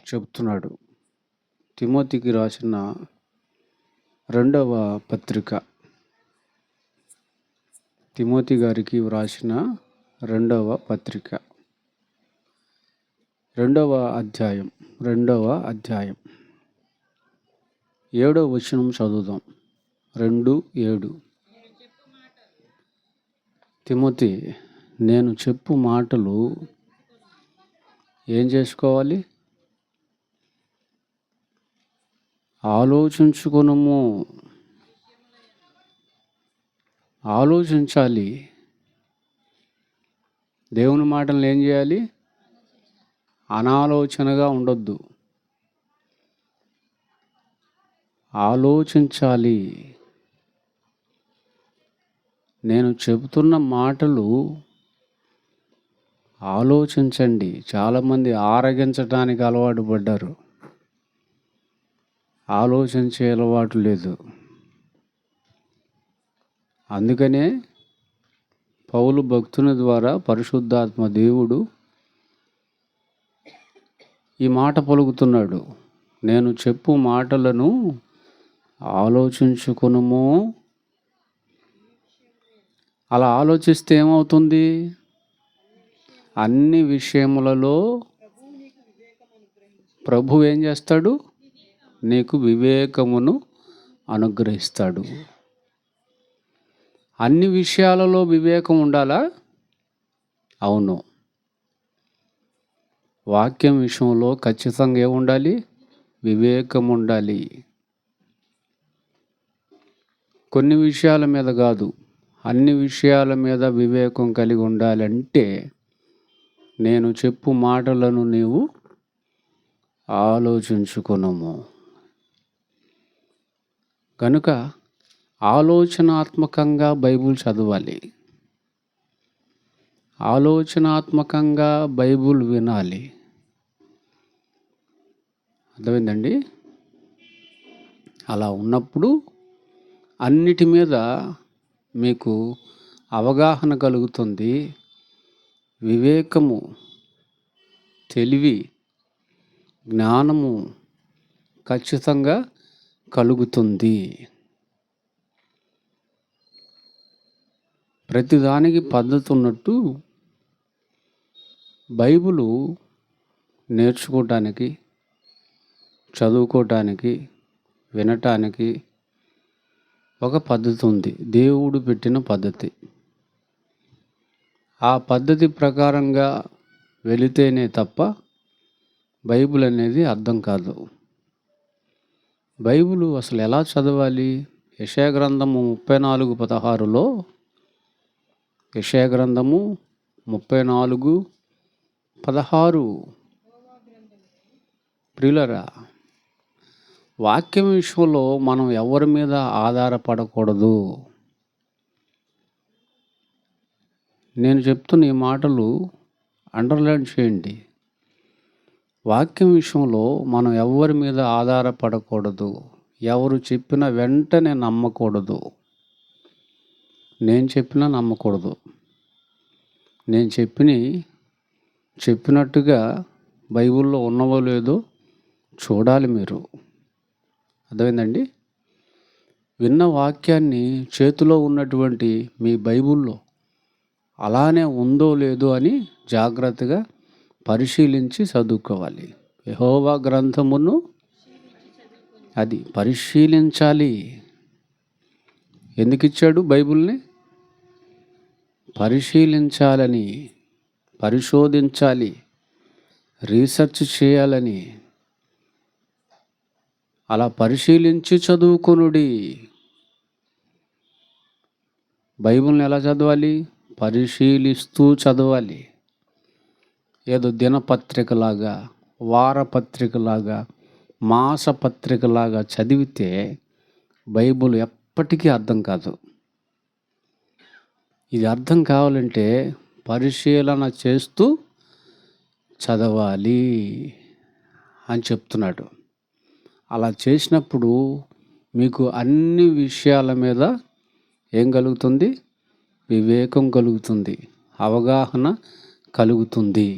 చెప్తున్నాడు. తిమోతికి రాసిన రెండవ పత్రిక. తిమోతి గారికి వ్రాసిన రెండవ పత్రిక, రెండవ అధ్యాయం 7వ వచనం చదువుదాం. 2:7. తిమోతి, నేను చెప్పు మాటలు ఏం చేసుకోవాలి? ఆలోచించుకొనుము. ఆలోచించాలి. దేవుని మాటలను ఏం చేయాలి? అనాలోచనగా ఉండొద్దు, ఆలోచించాలి. నేను చెబుతున్న మాటలు ఆలోచించండి. చాలామంది ఆరగించటానికి అలవాటు పడ్డారు, ఆలోచించే అలవాటు లేదు. అందుకనే పౌలు భక్తుని ద్వారా పరిశుద్ధాత్మ దేవుడు ఈ మాట పలుకుతున్నాడు. నేను చెప్పు మాటలను ఆలోచించుకొనుము. అలా ఆలోచిస్తే ఏమవుతుంది? అన్ని విషయములలో ప్రభు ఏం చేస్తాడు? నీకు వివేకమును అనుగ్రహిస్తాడు. అన్ని విషయాలలో వివేకం ఉండాలా? అవును. వాక్యం విషయంలో ఖచ్చితంగా ఏముండాలి? వివేకం ఉండాలి. కొన్ని విషయాల మీద కాదు, అన్ని విషయాల మీద వివేకం కలిగి ఉండాలంటే నేను చెప్పు మాటలను నీవు ఆలోచించుకొనుము. కనుక ఆలోచనాత్మకంగా బైబిల్ చదవాలి, ఆలోచనాత్మకంగా బైబిల్ వినాలి. అర్థమైందండి? అలా ఉన్నప్పుడు అన్నిటి మీద మీకు అవగాహన కలుగుతుంది. వివేకము, తెలివి, జ్ఞానము ఖచ్చితంగా కలుగుతుంది. ప్రతిదానికి పద్ధతి ఉన్నట్టు బైబిలు నేర్చుకోవటానికి, చదువుకోవటానికి, వినటానికి ఒక పద్ధతి ఉంది. దేవుడు పెట్టిన పద్ధతి. ఆ పద్ధతి ప్రకారంగా వెళితేనే తప్ప బైబిల్ అనేది అర్థం కాదు. బైబిలు అసలు ఎలా చదవాలి? యెషయా గ్రంథము 34:16లో, యెషయా గ్రంథము 34:16, ప్రియులరా, వాక్యం విషయంలో మనం ఎవరి మీద ఆధారపడకూడదు. నేను చెప్తున్న ఈ మాటలు అండర్లైన్ చేయండి. వాక్యం విషయంలో మనం ఎవరి మీద ఆధారపడకూడదు. ఎవరు చెప్పిన వెంటనే నమ్మకూడదు. నేను చెప్పినా నమ్మకూడదు. నేను చెప్పినట్టుగా బైబిల్లో ఉన్నవో లేదో చూడాలి మీరు. అర్థమైందండి? విన్న వాక్యాన్ని చేతిలో ఉన్నటువంటి మీ బైబిల్లో అలానే ఉందో లేదో అని జాగ్రత్తగా పరిశీలించి చదువుకోవాలి. యెహోవా గ్రంథమును అది పరిశీలించాలి. ఎందుకు ఇచ్చాడు బైబిల్ని? పరిశీలించాలని, పరిశోధించాలి, రీసెర్చ్ చేయాలని. అలా పరిశీలించి చదువుకొనుడి. బైబిల్ని ఎలా చదవాలి? పరిశీలిస్తూ చదవాలి. ఏదో దినపత్రికలాగా, వారపత్రికలాగా, మాసపత్రికలాగా చదివితే బైబిల్ ఎప్పటికీ అర్థం కాదు. ఇది అర్థం కావాలంటే పరిశీలన చేస్తూ చదవాలి అని చెప్తున్నాడు. అలా చేసినప్పుడు మీకు అన్ని విషయాల మీద ఏం కలుగుతుంది? వివేకం కలుగుతుంది, అవగాహన కలుగుతుంది.